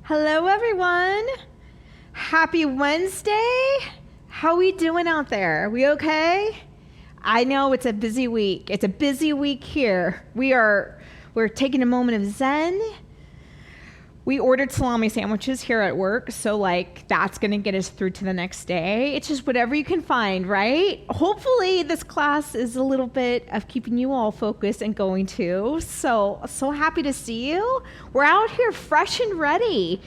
Hello, everyone. Happy Wednesday. How we doing out there? We okay? I know it's a busy week. It's a busy week here. We're taking a moment of Zen. We ordered salami sandwiches here at work, so that's gonna get us through to the next day. It's just whatever you can find, right? Hopefully this class is a little bit of keeping you all focused and going too. So happy to see you. We're out here fresh and ready.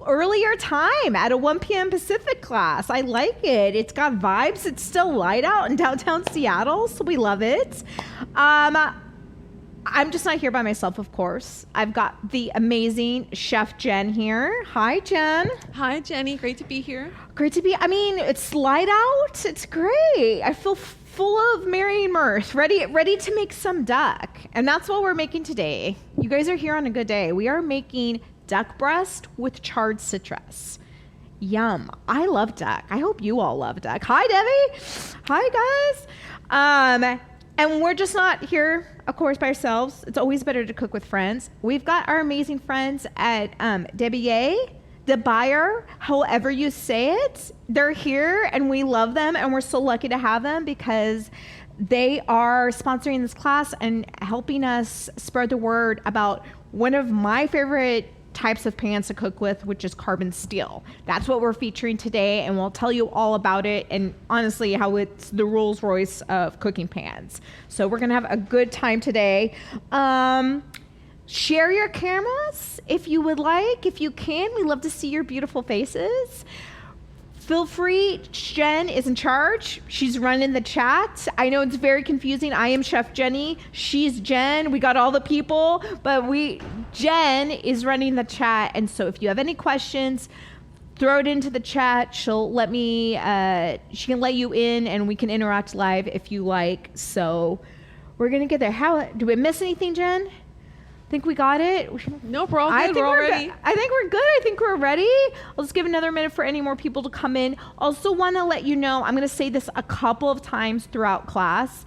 Earlier time at a 1 p.m. Pacific class. I like it. It's got vibes. It's still light out in downtown Seattle, so we love it. I'm just not here by myself, of course. I've got the amazing Chef Jen here. Hi, Jen. Hi, Jenny. Great to be here. It's light out. It's great. I feel full of merry mirth, ready to make some duck. And that's what we're making today. You guys are here on a good day. We are making duck breast with charred citrus. Yum. I love duck. I hope you all love duck. Hi, Debbie. Hi, guys. And we're just not here, of course, by ourselves. It's always better to cook with friends. We've got our amazing friends at Debbie, the buyer, however you say it. They're here and we love them and we're so lucky to have them because they are sponsoring this class and helping us spread the word about one of my favorite types of pans to cook with, which is carbon steel. That's what we're featuring today, and we'll tell you all about it and honestly how it's the Rolls Royce of cooking pans. So we're gonna have a good time today. Share your cameras if you would like, if you can. We love to see your beautiful faces. Feel free. Jen is in charge. She's running the chat. I know it's very confusing. I am Chef Jenny. She's Jen. We got all the people, but Jen is running the chat. And so if you have any questions, throw it into the chat. She'll let me, she can let you in and we can interact live if you like. So we're going to get there. Do we miss anything, Jen? Think we got it? Nope, we're all good. We're all ready. I think we're good. I think we're ready. I'll just give another minute for any more people to come in. Also want to let you know, I'm going to say this a couple of times throughout class.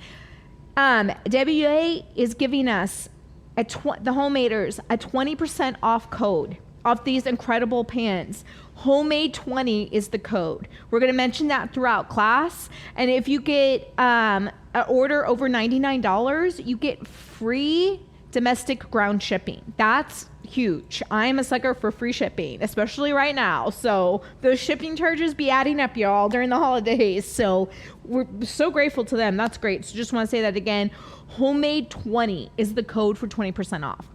WA is giving us, the homemakers, a 20% off code off these incredible pans. Homemade 20 is the code. We're going to mention that throughout class. And if you get an order over $99, you get free domestic ground shipping. That's huge. I'm a sucker for free shipping, especially right now. So those shipping charges be adding up, y'all, during the holidays. So we're so grateful to them. That's great. So just want to say that again. Homemade 20 is the code for 20% off.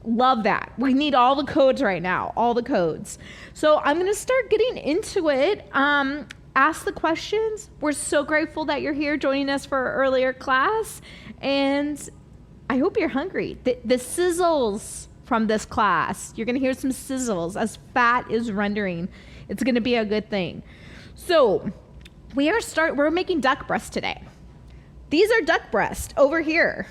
Love that. We need all the codes right now, all the codes. So I'm going to start getting into it. Ask the questions. We're so grateful that you're here joining us for our earlier class. And I hope you're hungry. The sizzles from this class, you're gonna hear some sizzles as fat is rendering. It's gonna be a good thing. So we're making duck breast today. These are duck breast over here.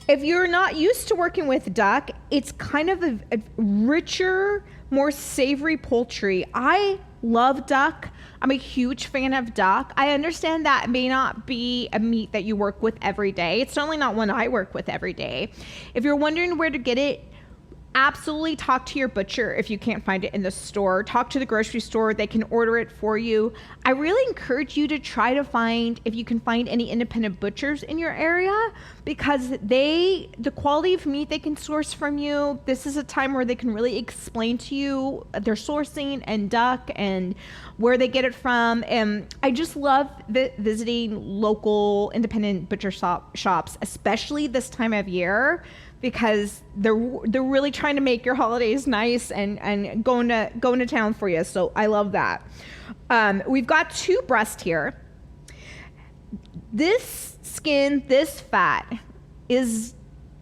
If you're not used to working with duck, it's kind of a richer, more savory poultry. I love duck. I'm a huge fan of duck. I understand that may not be a meat that you work with every day. It's certainly not one I work with every day. If you're wondering where to get it, absolutely talk to your butcher if you can't find it in the store. Talk to the grocery store. They can order it for you. I really encourage you to try to find, if you can find any independent butchers in your area, because the quality of meat they can source from you, this is a time where they can really explain to you their sourcing and duck and where they get it from. And I just love visiting local independent butcher shops, especially this time of year, because they're really trying to make your holidays nice and going to town for you. So I love that. We've got two breasts here. This skin, this fat is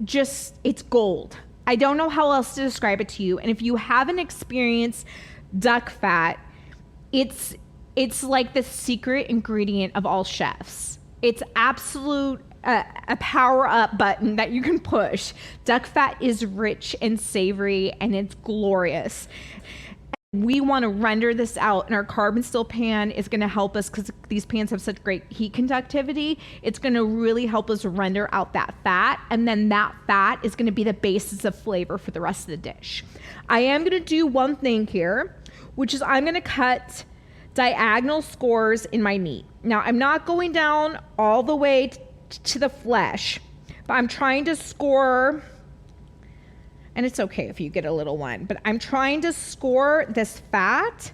just, it's gold. I don't know how else to describe it to you. And if you haven't experienced duck fat, it's like the secret ingredient of all chefs. It's absolute a power up button that you can push. Duck fat is rich and savory and it's glorious. we want to render this out, and our carbon steel pan is going to help us because these pans have such great heat conductivity. It's going to really help us render out that fat, and then that fat is going to be the basis of flavor for the rest of the dish. I am going to do one thing here, which is I'm going to cut diagonal scores in my meat. Now, I'm not going down all the way to the flesh, but I'm trying to score, and it's okay if you get a little one, but I'm trying to score this fat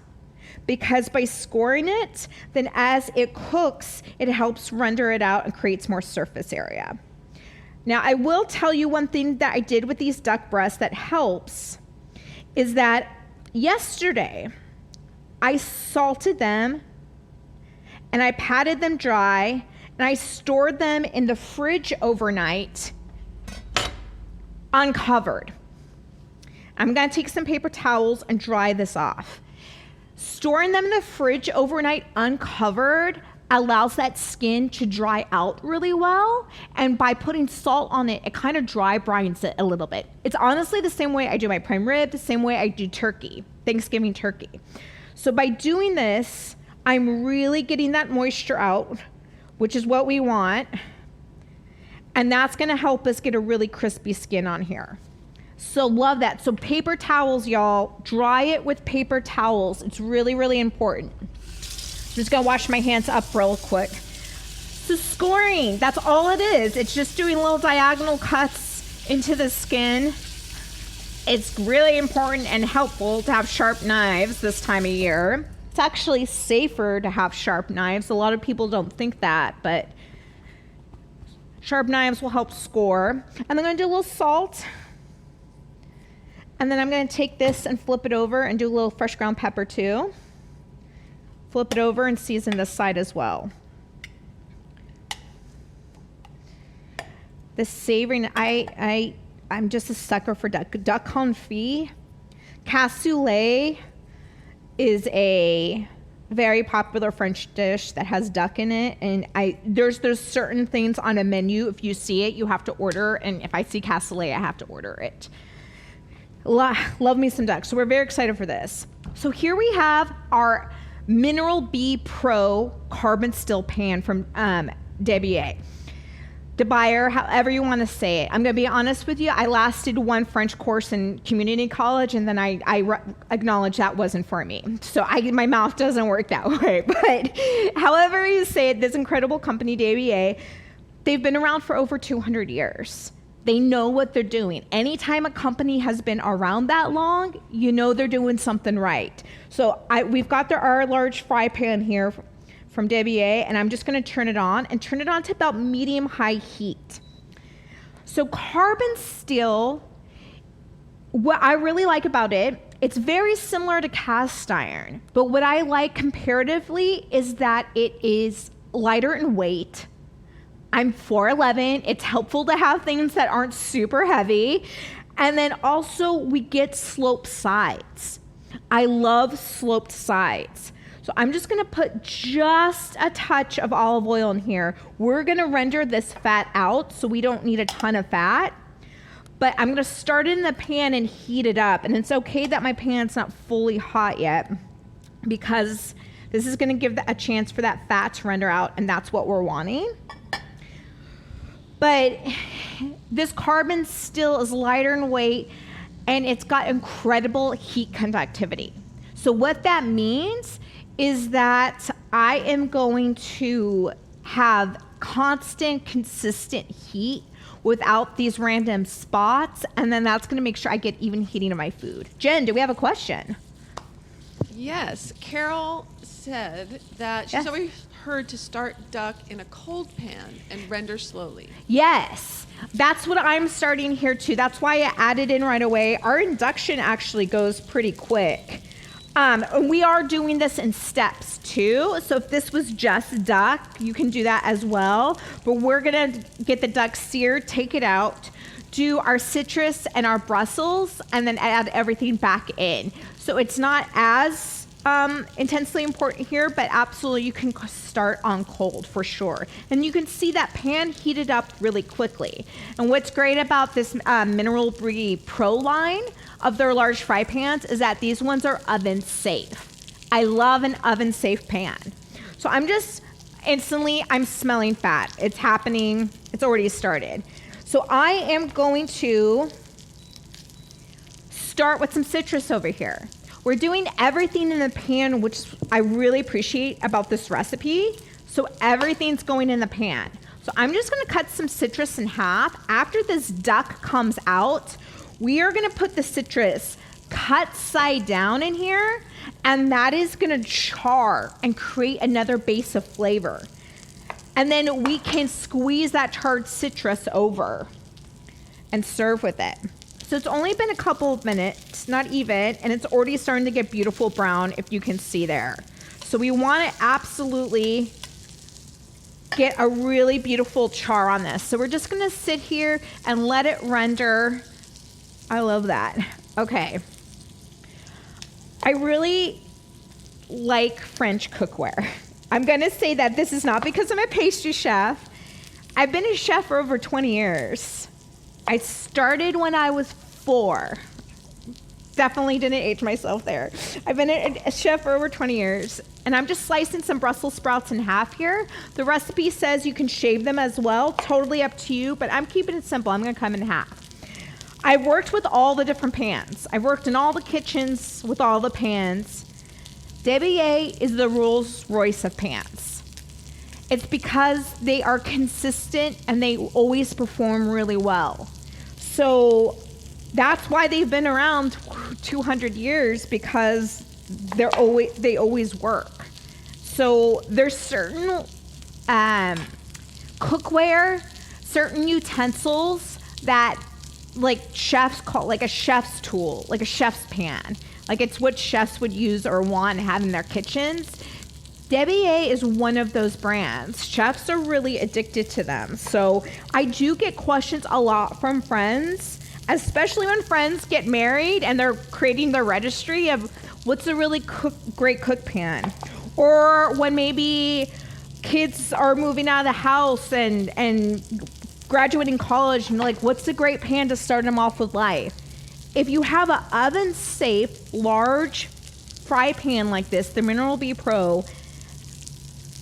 because by scoring it, then as it cooks, it helps render it out and creates more surface area. Now, I will tell you one thing that I did with these duck breasts that helps is that yesterday, I salted them and I patted them dry and I stored them in the fridge overnight uncovered. I'm going to take some paper towels and dry this off. Storing them in the fridge overnight uncovered allows that skin to dry out really well, and by putting salt on it, it kind of dry brines it a little bit. It's honestly the same way I do my prime rib, the same way I do turkey, Thanksgiving turkey. So by doing this, I'm really getting that moisture out, which is what we want. And that's gonna help us get a really crispy skin on here. So love that. So paper towels, y'all, dry it with paper towels. It's really, really important. I'm just gonna wash my hands up real quick. So scoring, that's all it is. It's just doing little diagonal cuts into the skin. It's really important and helpful to have sharp knives this time of year. It's actually safer to have sharp knives. A lot of people don't think that, but sharp knives will help score. And I'm gonna do a little salt. And then I'm gonna take this and flip it over and do a little fresh ground pepper too. Flip it over and season this side as well. The savoring, I'm just a sucker for duck confit. Cassoulet is a very popular French dish that has duck in it, and there's certain things on a menu. If you see it, you have to order, and if I see cassoulet, I have to order it. Love me some duck. So we're very excited for this. So here we have our Mineral B Pro carbon steel pan from Debier. DeBuyer, however you want to say it. I'm going to be honest with you. I lasted one French course in community college, and then I acknowledge that wasn't for me. So my mouth doesn't work that way. But however you say it, this incredible company, DeBuyer, they've been around for over 200 years. They know what they're doing. Anytime a company has been around that long, you know they're doing something right. So we've got our large fry pan here from Debier, and I'm just gonna turn it on to about medium-high heat. So carbon steel, what I really like about it, it's very similar to cast iron, but what I like comparatively is that it is lighter in weight. I'm 4'11", it's helpful to have things that aren't super heavy, and then also we get sloped sides. I love sloped sides. So I'm just gonna put just a touch of olive oil in here. We're gonna render this fat out, so we don't need a ton of fat. But I'm gonna start it in the pan and heat it up. And it's okay that my pan's not fully hot yet, because this is gonna give a chance for that fat to render out, and that's what we're wanting. But this carbon steel is lighter in weight, and it's got incredible heat conductivity. So what that means is that I am going to have constant, consistent heat without these random spots, and then that's gonna make sure I get even heating of my food. Jen, do we have a question? Yes, Carol said that she's always heard to start duck in a cold pan and render slowly. Yes, that's what I'm starting here too. That's why I added in right away. Our induction actually goes pretty quick. We are doing this in steps too. So if this was just duck, you can do that as well. But we're gonna get the duck seared, take it out, do our citrus and our Brussels, and then add everything back in. So it's not as intensely important here, but absolutely you can start on cold for sure. And you can see that pan heated up really quickly. And what's great about this Mineral Brie Pro line of their large fry pans is that these ones are oven safe. I love an oven safe pan. So I'm smelling fat. It's happening. It's already started. So I am going to start with some citrus over here. We're doing everything in the pan, which I really appreciate about this recipe. So everything's going in the pan. So I'm just gonna cut some citrus in half. After this duck comes out, we are gonna put the citrus cut side down in here, and that is gonna char and create another base of flavor. And then we can squeeze that charred citrus over and serve with it. So it's only been a couple of minutes, not even, and it's already starting to get beautiful brown, if you can see there. So we want to absolutely get a really beautiful char on this. So we're just going to sit here and let it render. I love that. Okay. I really like French cookware. I'm going to say that this is not because I'm a pastry chef. I've been a chef for over 20 years. I started when I was 4. Definitely didn't age myself there. I've been a chef for over 20 years, and I'm just slicing some Brussels sprouts in half here. The recipe says you can shave them as well. Totally up to you, but I'm keeping it simple. I'm gonna cut them in half. I've worked with all the different pans. I've worked in all the kitchens with all the pans. Debier is the Rolls Royce of pans. It's because they are consistent and they always perform really well. So that's why they've been around 200 years, because they always work. So there's certain cookware, certain utensils that like chefs call like a chef's tool, like a chef's pan. Like it's what chefs would use or want and have in their kitchens. Debier is one of those brands. Chefs are really addicted to them. So I do get questions a lot from friends, especially when friends get married and they're creating their registry of what's a really great cook pan. Or when maybe kids are moving out of the house and graduating college and like, what's a great pan to start them off with life? If you have an oven safe, large fry pan like this, the Mineral Brie Pro,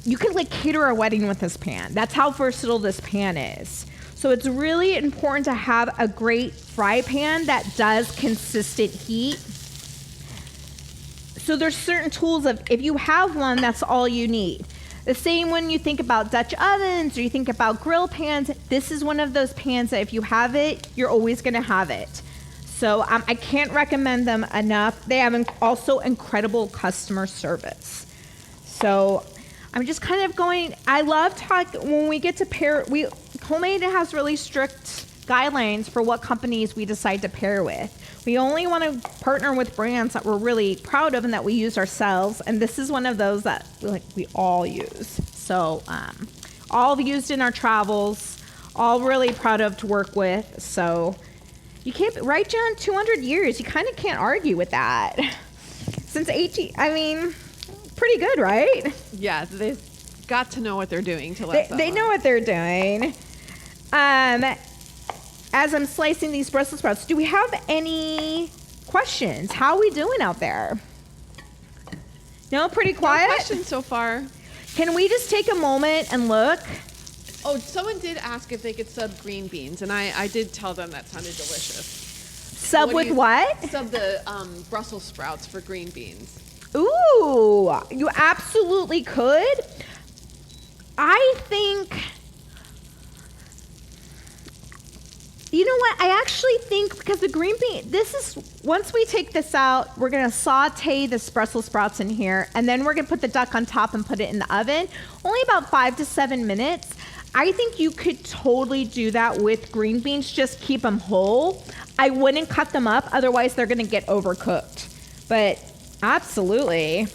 you can like cater a wedding with this pan. That's how versatile this pan is. So it's really important to have a great fry pan that does consistent heat. So there's certain tools of, if you have one, that's all you need. The same when you think about Dutch ovens or you think about grill pans, this is one of those pans that if you have it, you're always gonna have it. So I can't recommend them enough. They have also incredible customer service. So I'm just kind of going, I love talking, when we get to pair, Homemade has really strict guidelines for what companies we decide to pair with. We only want to partner with brands that we're really proud of and that we use ourselves. And this is one of those that we all use. So all used in our travels, all really proud of to work with. So you can't, right, John? 200 years, you kind of can't argue with that. Since 18, I mean, pretty good, right? Yeah, they've got to know what they're doing to let they know what they're doing. As I'm slicing these Brussels sprouts, do we have any questions? How are we doing out there? No, pretty quiet? No questions so far. Can we just take a moment and look? Oh, someone did ask if they could sub green beans, and I did tell them that sounded delicious. Sub with what? Sub the Brussels sprouts for green beans. Ooh, you absolutely could. I think, you know what? I actually think because the green bean, once we take this out, we're going to saute the Brussels sprouts in here, and then we're going to put the duck on top and put it in the oven. Only about 5 to 7 minutes. I think you could totally do that with green beans. Just keep them whole. I wouldn't cut them up. Otherwise, they're going to get overcooked. But absolutely.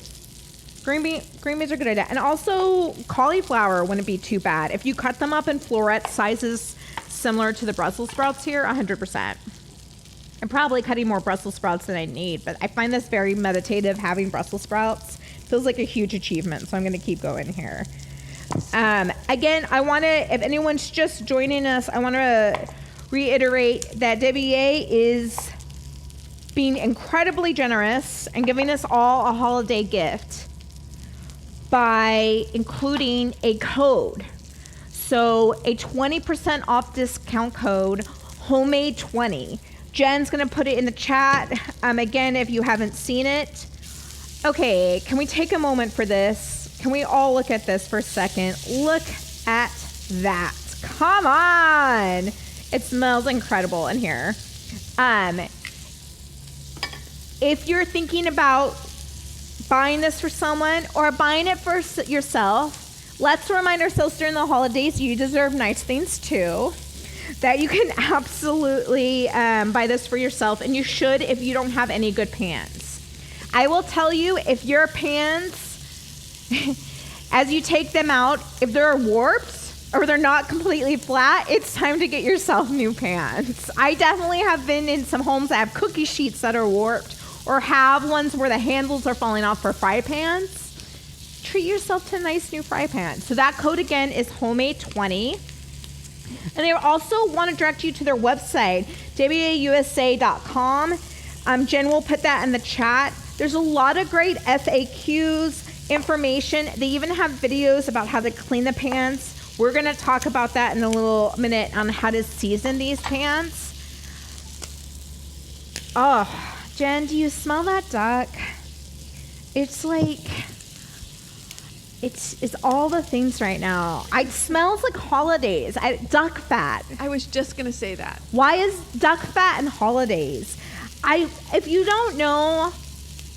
Green beans are a good idea. And also, cauliflower wouldn't be too bad. If you cut them up in floret sizes similar to the Brussels sprouts here, 100%. I'm probably cutting more Brussels sprouts than I need, but I find this very meditative, having Brussels sprouts. Feels like a huge achievement, so I'm going to keep going here. Again, I want to, if anyone's just joining us, I want to reiterate that WA is being incredibly generous and giving us all a holiday gift by including a code. So a 20% off discount code, homemade20. Jen's going to put it in the chat. Again, if you haven't seen it. Okay, can we take a moment for this? Can we all look at this for a second? Look at that. Come on. It smells incredible in here. If you're thinking about buying this for someone or buying it for yourself, let's remind ourselves during the holidays, you deserve nice things too. That you can absolutely buy this for yourself, and you should if you don't have any good pans. I will tell you, if your pans, as you take them out, if they're warped or they're not completely flat, it's time to get yourself new pans. I definitely have been in some homes that have cookie sheets that are warped or have ones where the handles are falling off for fry pans. Treat yourself to a nice new fry pan. So that code again is homemade20. And they also want to direct you to their website, wausa.com. Jen will put that in the chat. There's a lot of great FAQs, information. They even have videos about how to clean the pans. We're going to talk about that in a little minute on how to season these pans. Oh, Jen, do you smell that duck? It's like, it's all the things right now. It smells like holidays. Duck fat. I was just going to say that. Why is duck fat and holidays? If you don't know,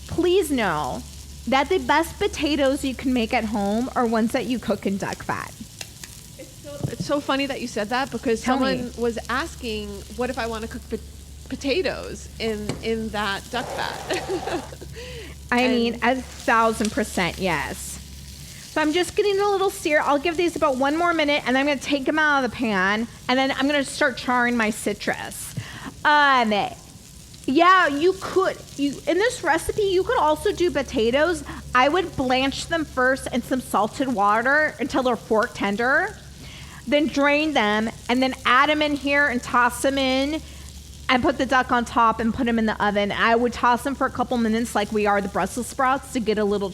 please know that the best potatoes you can make at home are ones that you cook in duck fat. It's so funny that you said that, because someone was asking, what if I want to cook potatoes in that duck fat? I mean, 1,000% yes. So I'm just getting a little sear. I'll give these about one more minute, and then I'm going to take them out of the pan, and then I'm going to start charring my citrus. Yeah, you could. In this recipe, you could also do potatoes. I would blanch them first in some salted water until they're fork tender. Then drain them and then add them in here and toss them in and put the duck on top and put them in the oven. I would toss them for a couple minutes like we are the Brussels sprouts to get a little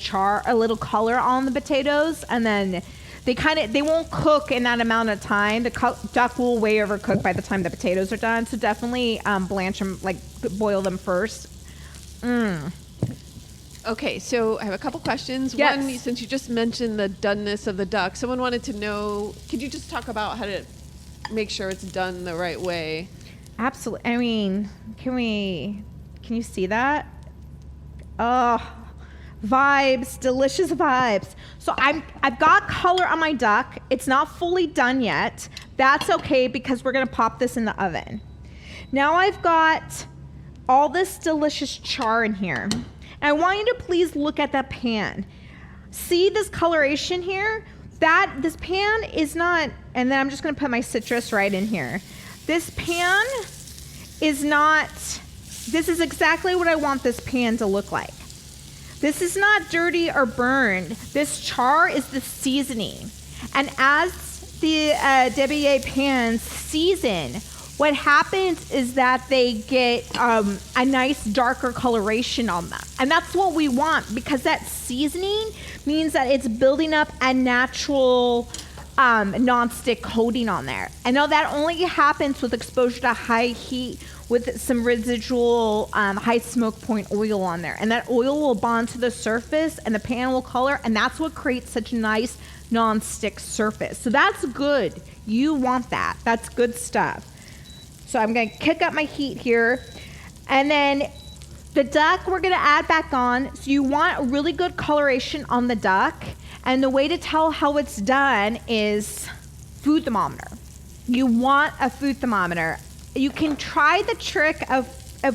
color on the potatoes. And then they won't cook in that amount of time. The duck will way overcook by the time the potatoes are done. So definitely blanch them, like boil them first. Okay, so I have a couple questions. Yes. One, since you just mentioned the doneness of the duck, someone wanted to know, could you just talk about how to make sure it's done the right way? Absolutely. I mean, can you see that? Oh, vibes, delicious vibes. So I've got color on my duck. It's not fully done yet. That's okay because we're gonna pop this in the oven. Now I've got all this delicious char in here. And I want you to please look at that pan. See this coloration here? This pan is not, and then I'm just gonna put my citrus right in here. This pan is not, this is exactly what I want this pan to look like. This is not dirty or burned. This char is the seasoning. And as the WA pans season, what happens is that they get a nice darker coloration on them. And that's what we want, because that seasoning means that it's building up a natural non-stick coating on there. I know that only happens with exposure to high heat with some residual high smoke point oil on there. And that oil will bond to the surface and the pan will color, and that's what creates such a nice non-stick surface. So that's good. You want that. That's good stuff. So I'm going to kick up my heat here. And then the duck we're going to add back on. So you want a really good coloration on the duck. And the way to tell how it's done is food thermometer. You want a food thermometer. You can try the trick of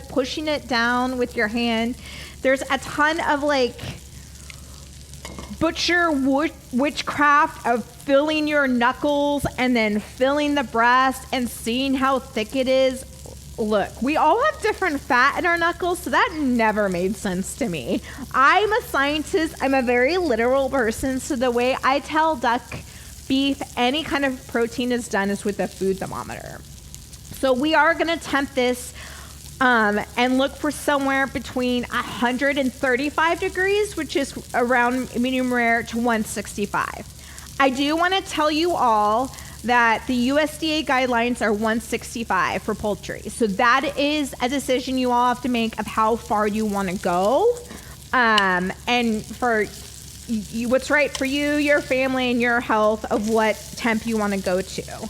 pushing it down with your hand. There's a ton of like butcher witchcraft of filling your knuckles and then filling the breast and seeing how thick it is. Look, we all have different fat in our knuckles, so that never made sense to me. I'm a scientist. I'm a very literal person, so the way I tell duck, beef, any kind of protein is done is with a food thermometer. So we are going to temp this and look for somewhere between 135 degrees, which is around medium rare, to 165. I do want to tell you all that the USDA guidelines are 165 for poultry. So that is a decision you all have to make of how far you want to go. And for you, what's right for you, your family, and your health of what temp you want to go to.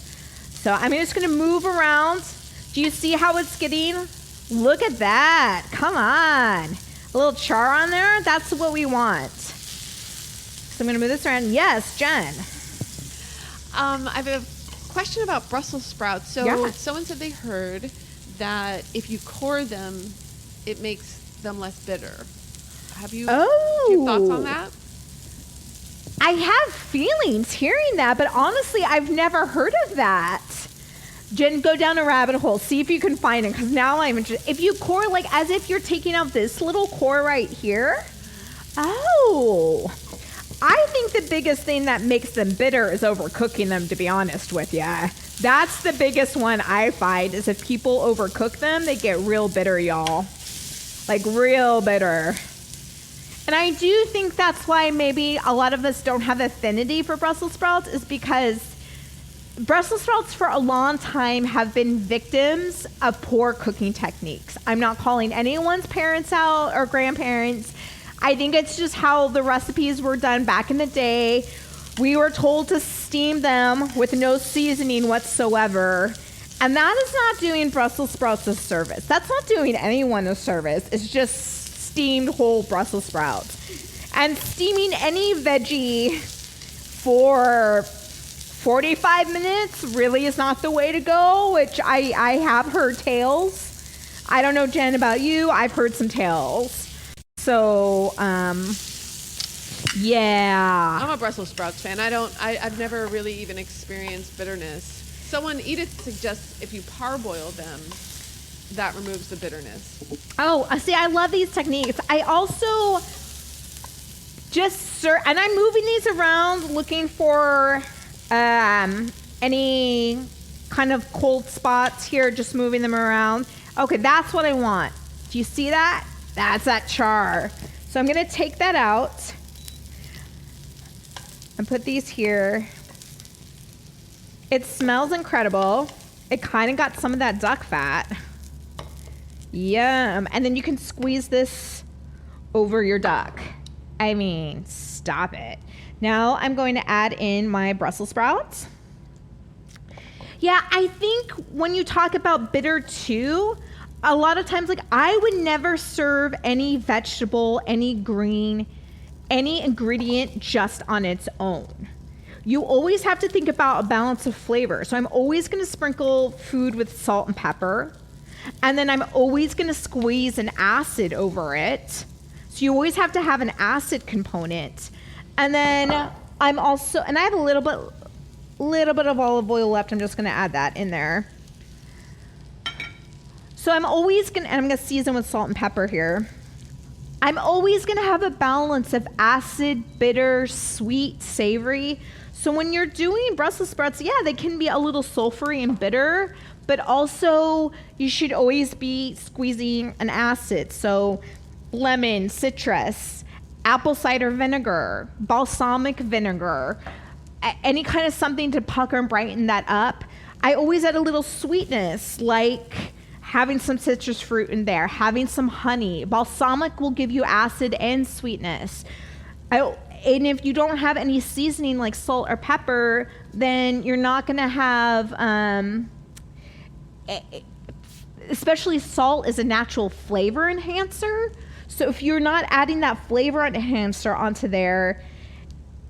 So I'm just going to move around. Do you see how it's getting? Look at that. Come on. A little char on there. That's what we want. So I'm going to move this around. Yes, Jen. I have a question about Brussels sprouts. So Yeah. someone said they heard that if you core them, it makes them less bitter. Have you, thoughts on that? I have feelings hearing that, but honestly, I've never heard of that. Jen, go down a rabbit hole. See if you can find it, because now I'm interested. If you core, like as if you're taking out this little core right here. Oh. I think the biggest thing that makes them bitter is overcooking them, to be honest with you. That's the biggest one I find, is if people overcook them, they get real bitter, y'all. Like real bitter. And I do think that's why maybe a lot of us don't have affinity for Brussels sprouts, is because Brussels sprouts for a long time have been victims of poor cooking techniques. I'm not calling anyone's parents out or grandparents. I think it's just how the recipes were done back in the day. We were told to steam them with no seasoning whatsoever. And that is not doing Brussels sprouts a service. That's not doing anyone a service. It's just steamed whole Brussels sprouts. And steaming any veggie for 45 minutes really is not the way to go, which I have heard tales. I don't know, Jen, about you. I've heard some tales. So, yeah. I'm a Brussels sprouts fan. I've never really even experienced bitterness. Someone, Edith suggests if you parboil them, that removes the bitterness. Oh, see, I love these techniques. I also and I'm moving these around looking for any kind of cold spots here, just moving them around. Okay, that's what I want. Do you see that? That's that char. So I'm going to take that out and put these here. It smells incredible. It kind of got some of that duck fat. Yum. And then you can squeeze this over your duck. I mean, stop it. Now I'm going to add in my Brussels sprouts. Yeah, I think when you talk about bitter too, a lot of times, like, I would never serve any vegetable, any green, any ingredient just on its own. You always have to think about a balance of flavor. So I'm always going to sprinkle food with salt and pepper. And then I'm always going to squeeze an acid over it. So you always have to have an acid component. And then I'm also, and I have a little bit of olive oil left. I'm just going to add that in there. So I'm always going to, and I'm going to season with salt and pepper here. I'm always going to have a balance of acid, bitter, sweet, savory. So when you're doing Brussels sprouts, yeah, they can be a little sulfury and bitter, but also you should always be squeezing an acid. So lemon, citrus, apple cider vinegar, balsamic vinegar, any kind of something to pucker and brighten that up. I always add a little sweetness, like having some citrus fruit in there, having some honey. Balsamic will give you acid and sweetness. And if you don't have any seasoning like salt or pepper, then you're not going to have, especially salt is a natural flavor enhancer. So if you're not adding that flavor enhancer onto there,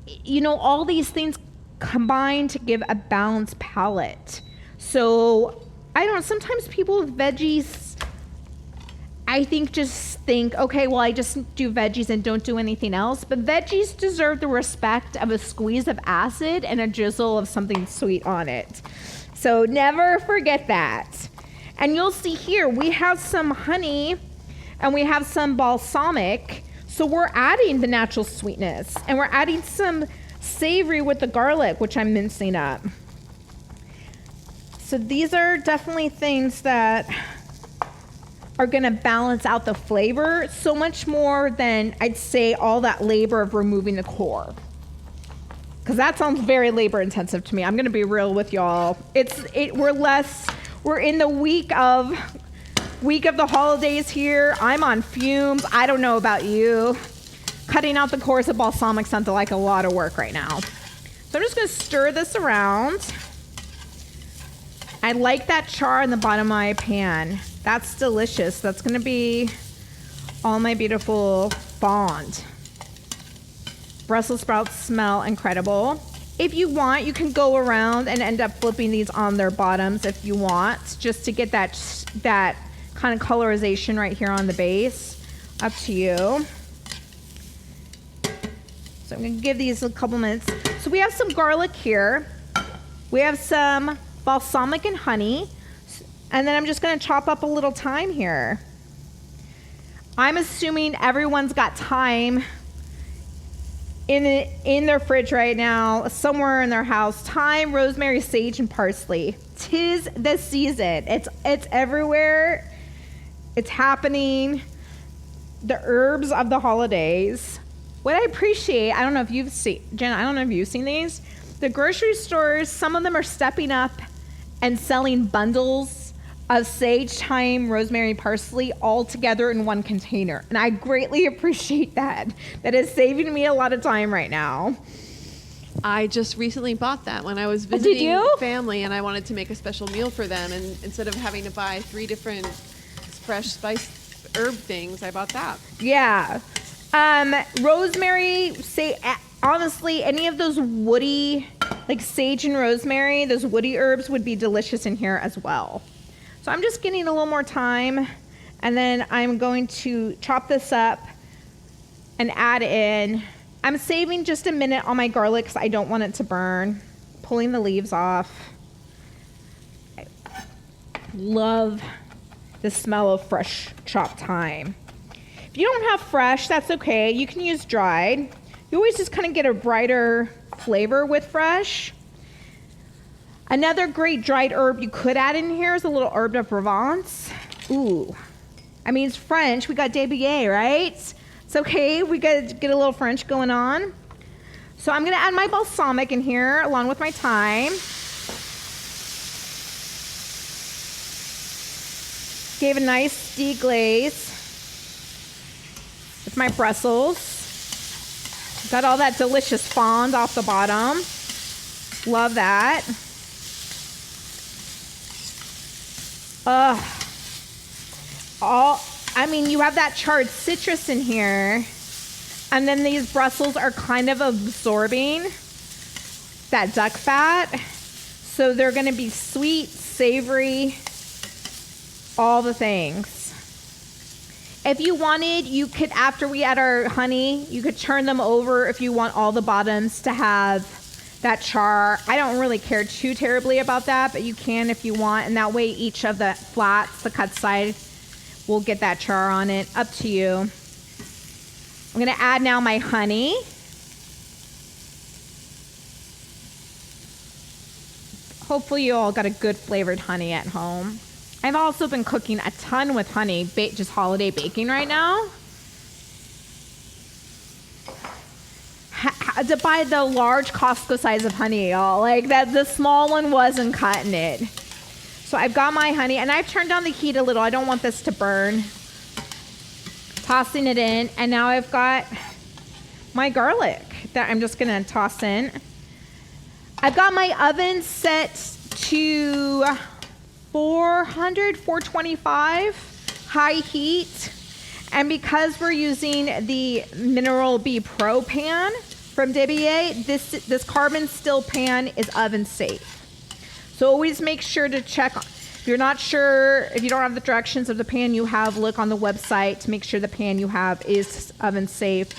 you know, all these things combine to give a balanced palate. So I don't know, sometimes people with veggies, I think just think, okay, well, I just do veggies and don't do anything else. But veggies deserve the respect of a squeeze of acid and a drizzle of something sweet on it. So never forget that. And you'll see here, we have some honey and we have some balsamic. So we're adding the natural sweetness, and we're adding some savory with the garlic, which I'm mincing up. So these are definitely things that are gonna balance out the flavor so much more than I'd say all that labor of removing the core. Cause that sounds very labor intensive to me. I'm gonna be real with y'all. We're in the week of the holidays here. I'm on fumes. I don't know about you. Cutting out the cores of balsamic sounds like a lot of work right now. So I'm just gonna stir this around. I like that char in the bottom of my pan. That's delicious. That's gonna be all my beautiful fond. Brussels sprouts smell incredible. If you want, you can go around and end up flipping these on their bottoms if you want, just to get that kind of colorization right here on the base. Up to you. So I'm gonna give these a couple minutes. So we have some garlic here. We have some balsamic and honey. And then I'm just gonna chop up a little thyme here. I'm assuming everyone's got thyme in their fridge right now, somewhere in their house. Thyme, rosemary, sage, and parsley. 'Tis the season. It's everywhere. It's happening. The herbs of the holidays. What I appreciate, I don't know if you've seen, Jen, I don't know if you've seen these. The grocery stores, some of them are stepping up and selling bundles of sage, thyme, rosemary, parsley all together in one container. And I greatly appreciate that. That is saving me a lot of time right now. I just recently bought that when I was visiting family and I wanted to make a special meal for them. And instead of having to buy 3 different fresh spiced herb things, I bought that. Yeah. Rosemary, honestly, any of those woody, like sage and rosemary, those woody herbs would be delicious in here as well. So I'm just getting a little more thyme, and then I'm going to chop this up and add in. I'm saving just a minute on my garlic because I don't want it to burn. Pulling the leaves off. I love the smell of fresh chopped thyme. If you don't have fresh, that's okay. You can use dried. You always just kind of get a brighter flavor with fresh. Another great dried herb you could add in here is a little herb de Provence. Ooh. I mean, it's French. We got Débier, right? It's okay. We got to get a little French going on. So I'm going to add my balsamic in here along with my thyme. Gave a nice deglaze with my Brussels. Got all that delicious fond off the bottom. Love that. You have that charred citrus in here, and then these Brussels are kind of absorbing that duck fat, so they're going to be sweet, savory, all the things. If you wanted, you could, after we add our honey, you could turn them over if you want all the bottoms to have that char. I don't really care too terribly about that, but you can if you want, and that way each of the flats, the cut side, will get that char on it. Up to you. I'm gonna add now my honey. Hopefully you all got a good flavored honey at home. I've also been cooking a ton with honey, just holiday baking right now. Had to buy the large Costco size of honey, y'all. Like that, the small one wasn't cutting it. So I've got my honey, and I've turned down the heat a little. I don't want this to burn. Tossing it in, and now I've got my garlic that I'm just gonna toss in. I've got my oven set to 425 high heat, and because we're using the Mineral B Pro pan from Débier, this carbon steel pan is oven safe. So always make sure to check. If you're not sure, if you don't have the directions of the pan you have, look on the website to make sure the pan you have is oven safe.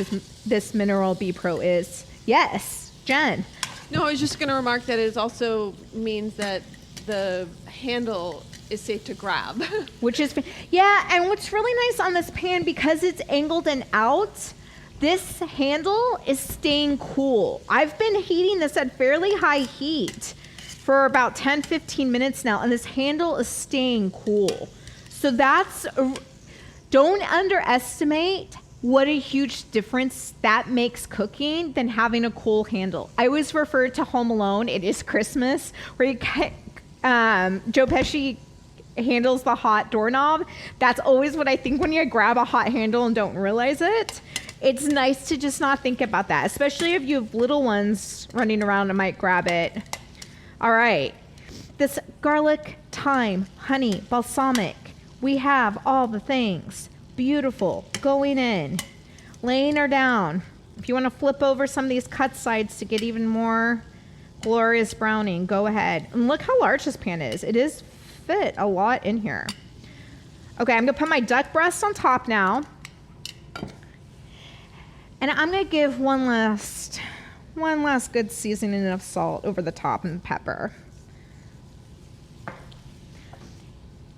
This Mineral B Pro is. Yes, Jen. No, I was just going to remark that it also means that the handle is safe to grab. Which is, yeah, and what's really nice on this pan, because it's angled and out, this handle is staying cool. I've been heating this at fairly high heat for about 10-15 minutes now, and this handle is staying cool. So don't underestimate what a huge difference that makes cooking than having a cool handle. I always refer to Home Alone, It Is Christmas, where Joe Pesci handles the hot doorknob. That's always what I think when you grab a hot handle and don't realize it. It's nice to just not think about that, especially if you have little ones running around and might grab it. All right, this garlic, thyme, honey, balsamic. We have all the things. Beautiful, going in, laying her down. If you want to flip over some of these cut sides to get even more glorious browning, go ahead. And look how large this pan is. It is fit a lot in here. Okay, I'm gonna put my duck breast on top now. And I'm gonna give one last good seasoning of salt over the top and pepper.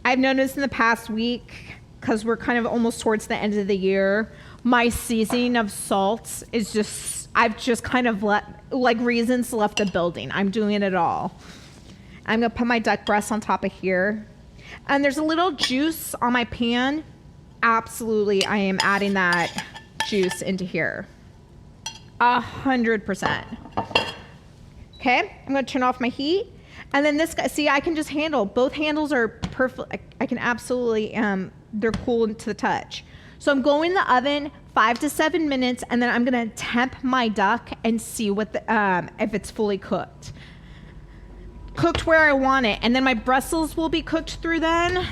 I've noticed in the past week, because we're kind of almost towards the end of the year, my seasoning of salt is just, I've just kind of reasons left the building. I'm doing it all. I'm gonna put my duck breast on top of here. And there's a little juice on my pan. Absolutely, I am adding that juice into here. 100%. Okay, I'm gonna turn off my heat. And then this guy, see, I can just handle, both handles are perfect. I can absolutely, they're cool to the touch. So I'm going in the oven 5 to 7 minutes, and then I'm gonna temp my duck and see what if it's fully cooked. Cooked where I want it. And then my Brussels will be cooked through then.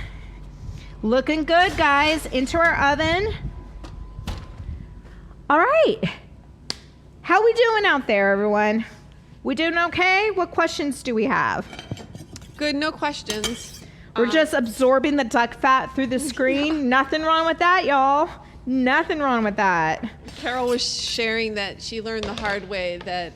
Looking good, guys. Into our oven. All right. How we doing out there, everyone? We doing okay? What questions do we have? Good, no questions. We're just absorbing the duck fat through the screen. Nothing wrong with that, y'all. Nothing wrong with that. Carol was sharing that she learned the hard way that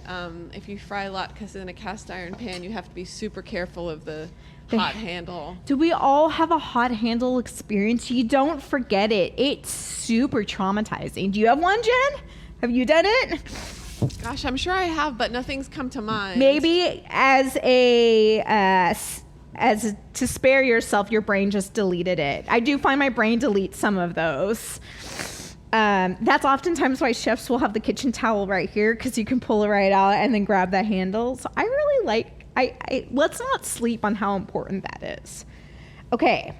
if you fry latkes in a cast iron pan, you have to be super careful of the hot handle. Do we all have a hot handle experience? You don't forget it. It's super traumatizing. Do you have one, Jen? Have you done it? Gosh, I'm sure I have, but nothing's come to mind. Maybe as to spare yourself, your brain just deleted it. I do find my brain deletes some of those. That's oftentimes why chefs will have the kitchen towel right here, because you can pull it right out and then grab that handle. So I really like, let's not sleep on how important that is. Okay,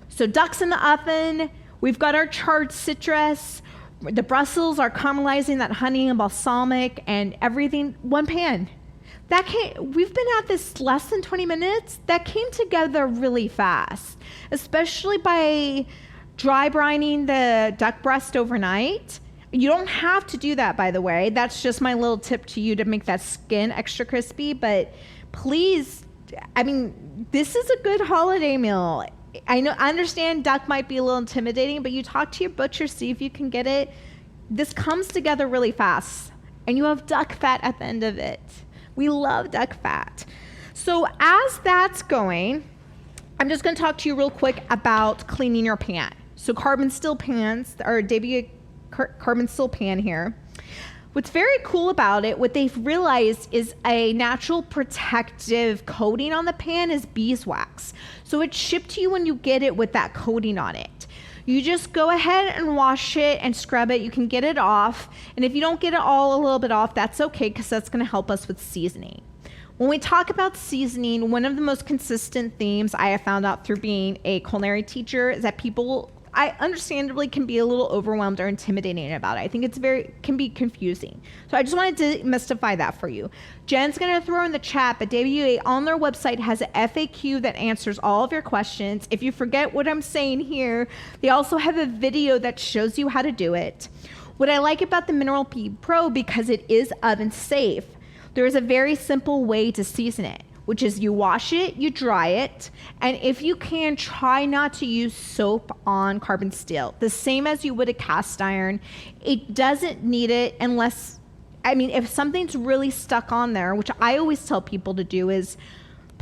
so duck's in the oven. We've got our charred citrus. The Brussels are caramelizing that honey and balsamic and everything. One pan. We've been at this less than 20 minutes. That came together really fast, especially by dry brining the duck breast overnight. You don't have to do that, by the way. That's just my little tip to you to make that skin extra crispy. But please, I mean, this is a good holiday meal. I understand duck might be a little intimidating, but you talk to your butcher, see if you can get it. This comes together really fast, and you have duck fat at the end of it. We love duck fat. So as that's going, I'm just going to talk to you real quick about cleaning your pan. So carbon steel pans, or debut carbon steel pan here. What's very cool about it, what they've realized is a natural protective coating on the pan is beeswax. So it's shipped to you when you get it with that coating on it. You just go ahead and wash it and scrub it. You can get it off. And if you don't get it all a little bit off, that's okay, because that's going to help us with seasoning. When we talk about seasoning, one of the most consistent themes I have found out through being a culinary teacher is that people, I understandably can be a little overwhelmed or intimidating about it. I think can be confusing. So I just wanted to demystify that for you. Jen's gonna throw in the chat, but WA on their website has an FAQ that answers all of your questions. If you forget what I'm saying here, they also have a video that shows you how to do it. What I like about the Mineral P Pro, because it is oven safe, there is a very simple way to season it, which is you wash it, you dry it, and if you can, try not to use soap on carbon steel, the same as you would a cast iron. It doesn't need it unless, if something's really stuck on there, which I always tell people to do, is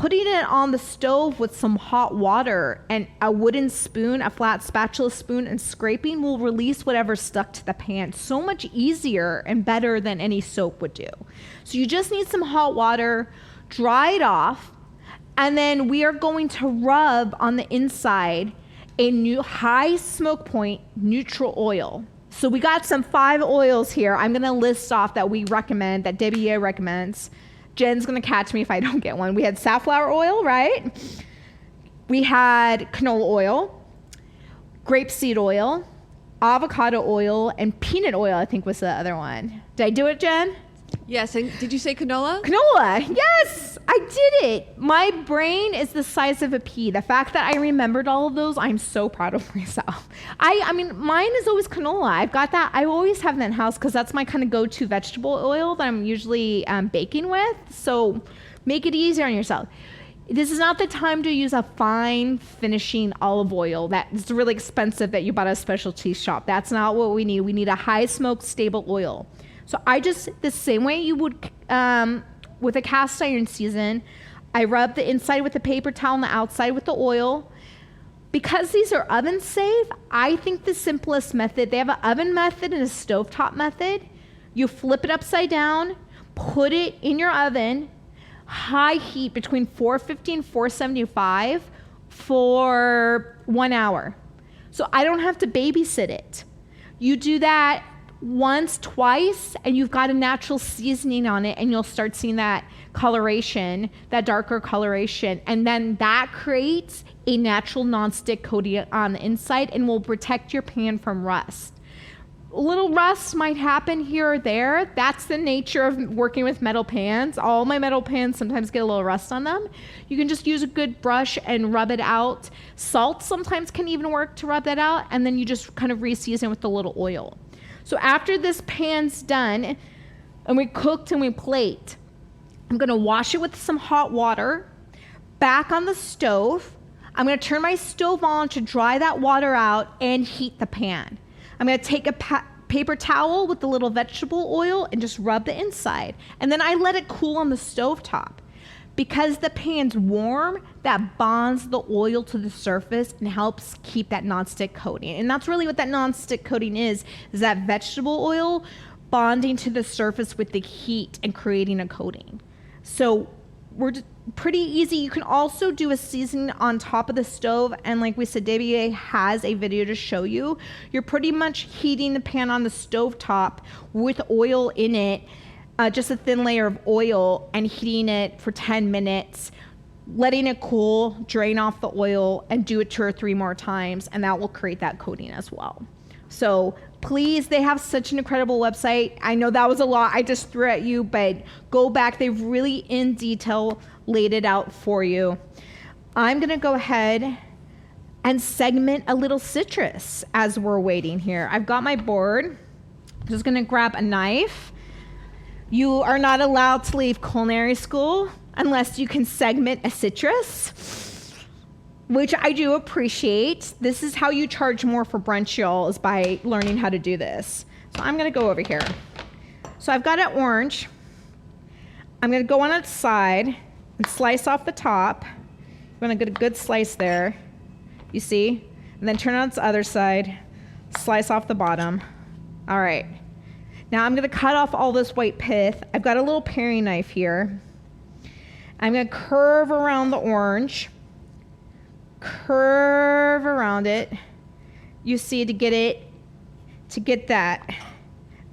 putting it on the stove with some hot water and a wooden spoon, a flat spatula spoon, and scraping will release whatever's stuck to the pan. So much easier and better than any soap would do. So you just need some hot water, dry it off, and then we are going to rub on the inside a new high smoke point neutral oil. So we got some 5 oils here. I'm gonna list off that we recommend, that Debbie recommends. Jen's gonna catch me if I don't get one. We had safflower oil, right? We had canola oil, grapeseed oil, avocado oil, and peanut oil, I think was the other one. Did I do it, Jen? Yes, and did you say canola? Canola, yes, I did it. My brain is the size of a pea. The fact that I remembered all of those, I'm so proud of myself. I mean, mine is always canola. I've got that. I always have that in the house because that's my kind of go-to vegetable oil that I'm usually baking with. So make it easier on yourself. This is not the time to use a fine finishing olive oil that's really expensive that you bought at a specialty shop. That's not what we need. We need a high smoke, stable oil. So I just, the same way you would with a cast iron season, I rub the inside with the paper towel and the outside with the oil. Because these are oven safe, I think the simplest method, they have an oven method and a stovetop method. You flip it upside down, put it in your oven, high heat between 450 and 475 for 1 hour. So I don't have to babysit it. You do that once, twice, and you've got a natural seasoning on it, and you'll start seeing that coloration, that darker coloration, and then that creates a natural nonstick coating on the inside and will protect your pan from rust. A little rust might happen here or there. That's the nature of working with metal pans. All my metal pans sometimes get a little rust on them. You can just use a good brush and rub it out. Salt sometimes can even work to rub that out, and then you just kind of re-season with a little oil. So after this pan's done and we cooked and we plate, I'm gonna wash it with some hot water, back on the stove. I'm gonna turn my stove on to dry that water out and heat the pan. I'm gonna take a paper towel with a little vegetable oil and just rub the inside. And then I let it cool on the stove top. Because the pan's warm, that bonds the oil to the surface and helps keep that nonstick coating. And that's really what that nonstick coating is that vegetable oil bonding to the surface with the heat and creating a coating. So we're pretty easy. You can also do a seasoning on top of the stove. And like we said, Debbie has a video to show you. You're pretty much heating the pan on the stove top with oil in it. Just a thin layer of oil, and heating it for 10 minutes, letting it cool, drain off the oil, and do it 2 or 3 more times, and that will create that coating as well. So please, they have such an incredible website. I know that was a lot I just threw at you, but go back. They've really in detail laid it out for you. I'm gonna go ahead and segment a little citrus as we're waiting here. I've got my board. I'm just gonna grab a knife. You are not allowed to leave culinary school unless you can segment a citrus, which I do appreciate. This is how you charge more for brunch, y'all, is by learning how to do this. So I'm gonna go over here. So I've got an orange. I'm gonna go on its side and slice off the top. I'm gonna get a good slice there, you see? And then turn on its other side, slice off the bottom. All right. Now I'm gonna cut off all this white pith. I've got a little paring knife here. I'm gonna curve around the orange, curve around it. You see, to get that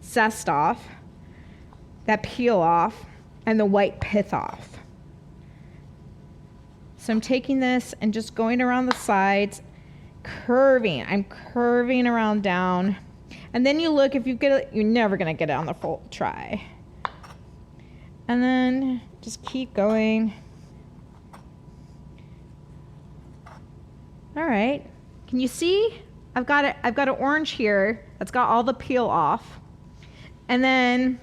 zest off, that peel off, and the white pith off. So I'm taking this and just going around the sides, curving. I'm curving around down. And then you look, if you get it, you're never gonna get it on the full try. And then just keep going. All right, can you see? I've got an orange here that's got all the peel off. And then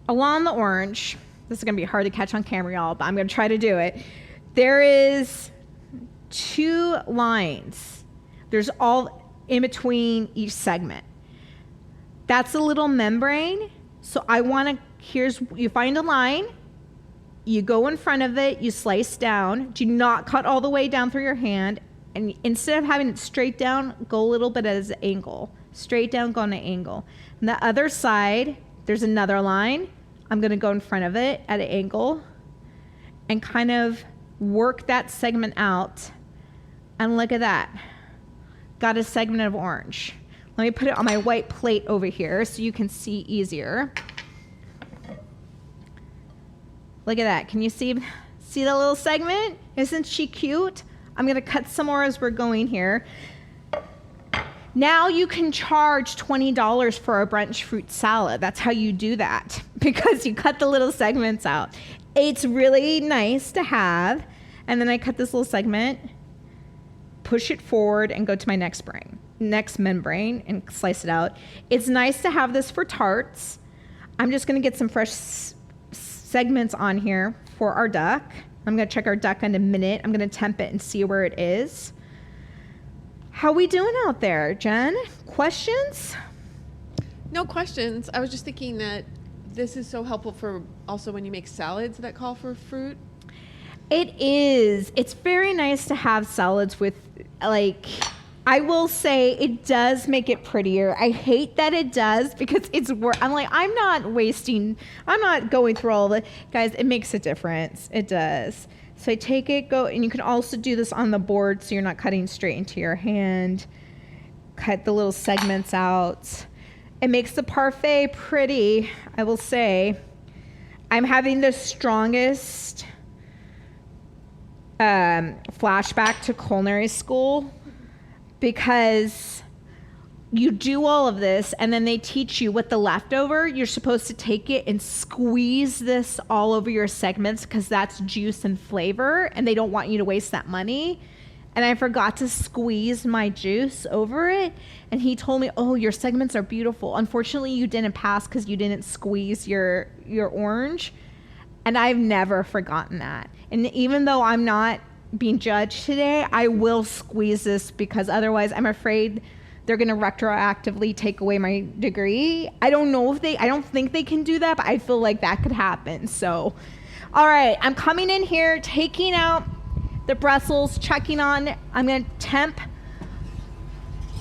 along the orange, this is gonna be hard to catch on camera, y'all, but I'm gonna try to do it. There is 2 lines. There's all in between each segment. That's a little membrane. So I wanna, you find a line, You go in front of it, you slice down. Do not cut all the way down through your hand. And instead of having it straight down, go a little bit at an angle. Straight down, go on an angle. And the other side, there's another line. I'm going to go in front of it at an angle and kind of work that segment out. And look at that. Got a segment of orange. Let me put it on my white plate over here so you can see easier. Look at that. Can you see the little segment? Isn't she cute? I'm going to cut some more as we're going here. Now you can charge $20 for a brunch fruit salad. That's how you do that, because you cut the little segments out. It's really nice to have. And then I cut this little segment, push it forward, and go to my next membrane and slice it out. It's nice to have this for tarts. I'm just going to get some fresh segments on here for our duck. I'm going to check our duck in a minute. I'm going to temp it and see where it is. How we doing out there, Jen? Questions? No questions. I was just thinking that this is so helpful for also when you make salads that call for fruit. It is. It's very nice to have salads with, like, I will say it does make it prettier. I hate that it does, because it's work. I'm like, I'm not going through all the, guys, it makes a difference. It does. So I take it, go, and you can also do this on the board so you're not cutting straight into your hand. Cut the little segments out. It makes the parfait pretty, I will say. I'm having the strongest flashback to culinary school, because you do all of this and then they teach you with the leftover, you're supposed to take it and squeeze this all over your segments, because that's juice and flavor, and they don't want you to waste that money. And I forgot to squeeze my juice over it, and he told me, oh, your segments are beautiful. Unfortunately, you didn't pass because you didn't squeeze your orange. And I've never forgotten that. And even though I'm not being judged today, I will squeeze this, because otherwise I'm afraid they're going to retroactively take away my degree. I don't think they can do that, but I feel like that could happen. So, all right, I'm coming in here, taking out the Brussels, checking on, I'm going to temp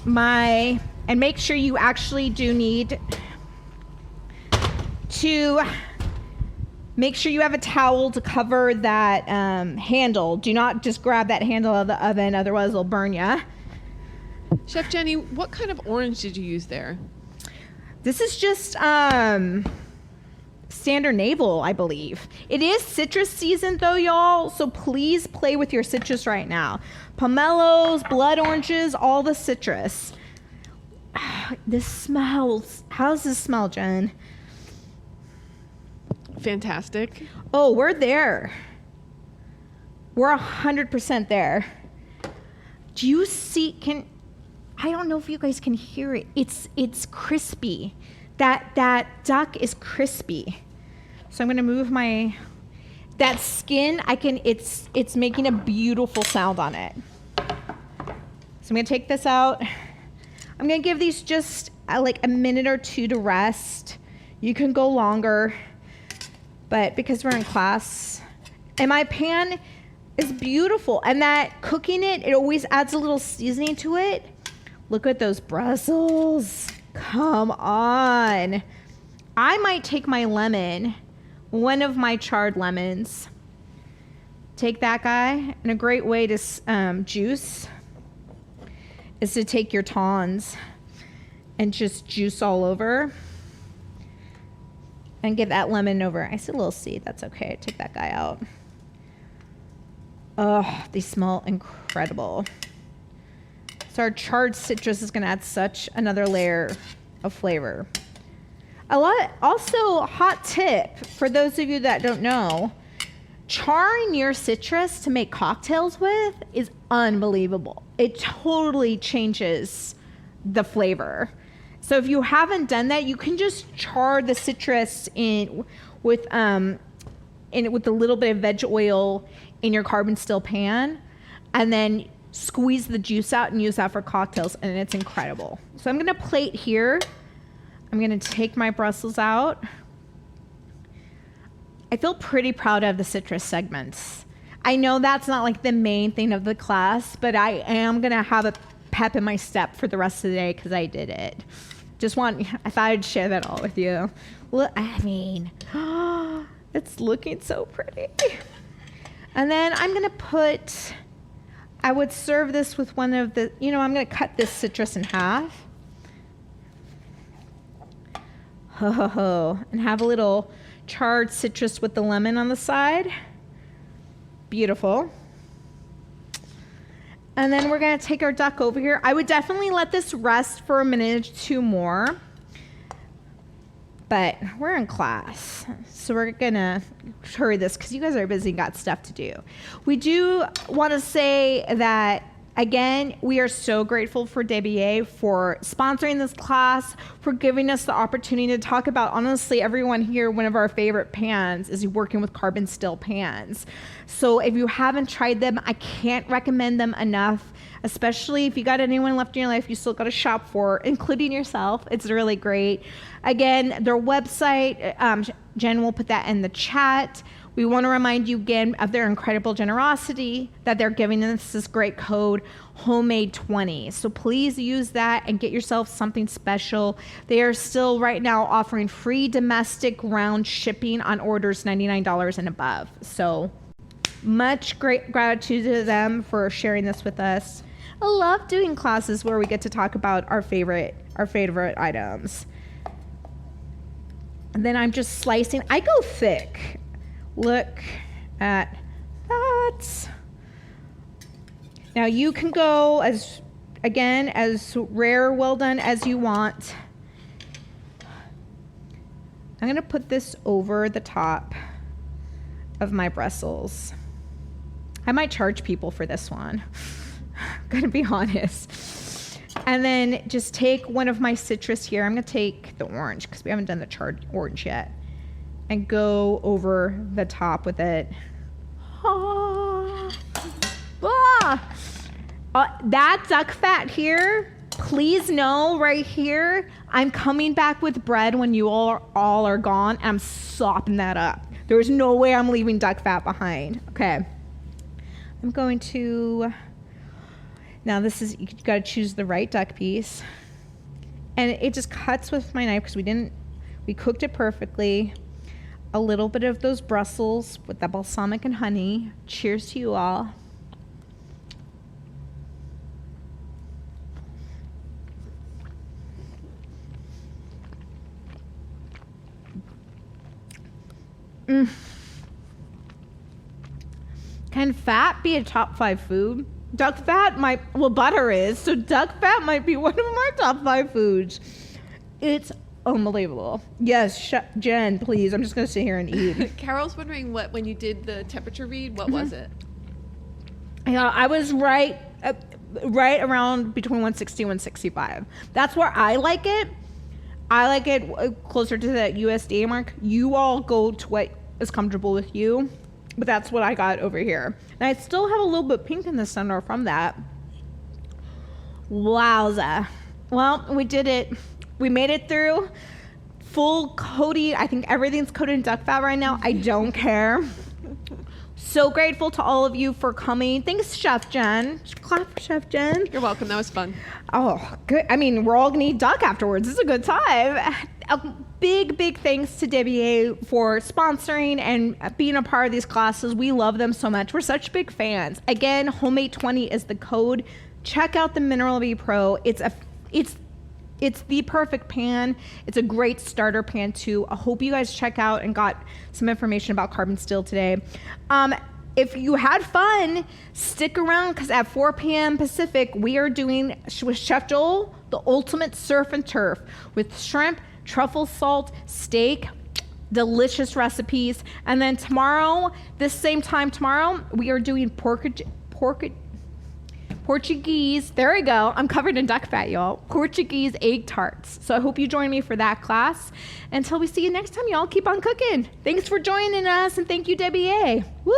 and make sure you actually do need to make sure you have a towel to cover that handle. Do not just grab that handle out of the oven, otherwise it'll burn you. Chef Jenny, what kind of orange did you use there? This is just standard navel, I believe. It is citrus season though, y'all, so please play with your citrus right now. Pomelos, blood oranges, all the citrus. This smells, how does this smell, Jen? Fantastic. Oh, we're there. We're 100% there. Do you see, I don't know if you guys can hear it. It's crispy. That duck is crispy. So I'm gonna move that skin, it's making a beautiful sound on it. So I'm gonna take this out. I'm gonna give these just like a minute or two to rest. You can go longer, but because we're in class, and my pan is beautiful, and that cooking it always adds a little seasoning to it. Look at those Brussels. Come on. I might take my lemon, one of my charred lemons, take that guy, and a great way to juice is to take your tongs and just juice all over and get that lemon over. I see a little seed, that's okay. Take that guy out. Oh, they smell incredible. So our charred citrus is gonna add such another layer of flavor. Also, hot tip for those of you that don't know, charring your citrus to make cocktails with is unbelievable. It totally changes the flavor. So if you haven't done that, you can just char the citrus with a little bit of veg oil in your carbon steel pan, and then squeeze the juice out and use that for cocktails, and it's incredible. So I'm gonna plate here. I'm gonna take my Brussels out. I feel pretty proud of the citrus segments. I know that's not like the main thing of the class, but I am going to have a pep in my step for the rest of the day because I did it. I thought I'd share that all with you. Look, I mean, it's looking so pretty. And then I'm going to I would serve this with one of the, I'm going to cut this citrus in half. And have a little charred citrus with the lemon on the side. Beautiful. And then we're going to take our duck over here. I would definitely let this rest for a minute or two more. But we're in class, so we're going to hurry this because you guys are busy and got stuff to do. We do want to say that, again, we are so grateful for DBA for sponsoring this class, for giving us the opportunity to talk about, honestly, everyone here, one of our favorite pans is working with carbon steel pans. So if you haven't tried them, I can't recommend them enough, especially if you got anyone left in your life you still got to shop for, including yourself. It's really great. Again, their website, Jen will put that in the chat. We want to remind you again of their incredible generosity that they're giving us this great code, homemade20. So please use that and get yourself something special. They are still right now offering free domestic round shipping on orders $99 and above. So much great gratitude to them for sharing this with us. I love doing classes where we get to talk about our favorite items. And then I'm just slicing. I go thick. Look at that. Now you can go as rare, well done as you want. I'm gonna put this over the top of my Brussels. I might charge people for this one. I'm gonna be honest. And then just take one of my citrus here. I'm gonna take the orange because we haven't done the charred orange yet. And go over the top with it. That duck fat here, please know right here, I'm coming back with bread when you all are gone, and I'm sopping that up. There's no way I'm leaving duck fat behind. Okay. I'm going to, now you gotta choose the right duck piece. And it just cuts with my knife because we cooked it perfectly. A little bit of those Brussels with the balsamic and honey. Cheers to you all. Can fat be a top 5 food? Duck fat butter is, so duck fat might be one of my top 5 foods. It's unbelievable. Yes, Jen, please. I'm just going to sit here and eat. Carol's wondering when you did the temperature read, what was it? Yeah, I was right around between 160 and 165. That's where I like it. I like it closer to that USDA mark. You all go to what is comfortable with you, but that's what I got over here. And I still have a little bit pink in the center from that. Wowza. Well, we did it. We made it through. Full coating. I think everything's coated in duck fat right now. I don't care. So grateful to all of you for coming. Thanks, Chef Jen. Clap for Chef Jen. You're welcome. That was fun. Oh, good. I mean, we're all going to eat duck afterwards. It's a good time. A big thanks to DBA for sponsoring and being a part of these classes. We love them so much. We're such big fans. Again, homemade20 is the code. Check out the Mineral B Pro. It's the perfect pan. It's a great starter pan too. I hope you guys check out and got some information about carbon steel today. If you had fun, stick around because at 4 p.m. Pacific, we are doing with Chef Joel, the ultimate surf and turf with shrimp, truffle salt, steak, delicious recipes. And then tomorrow, this same time tomorrow, we are doing Portuguese, there we go. I'm covered in duck fat, y'all. Portuguese egg tarts. So I hope you join me for that class. Until we see you next time, y'all, keep on cooking. Thanks for joining us, and thank you, Debbie A. Woo!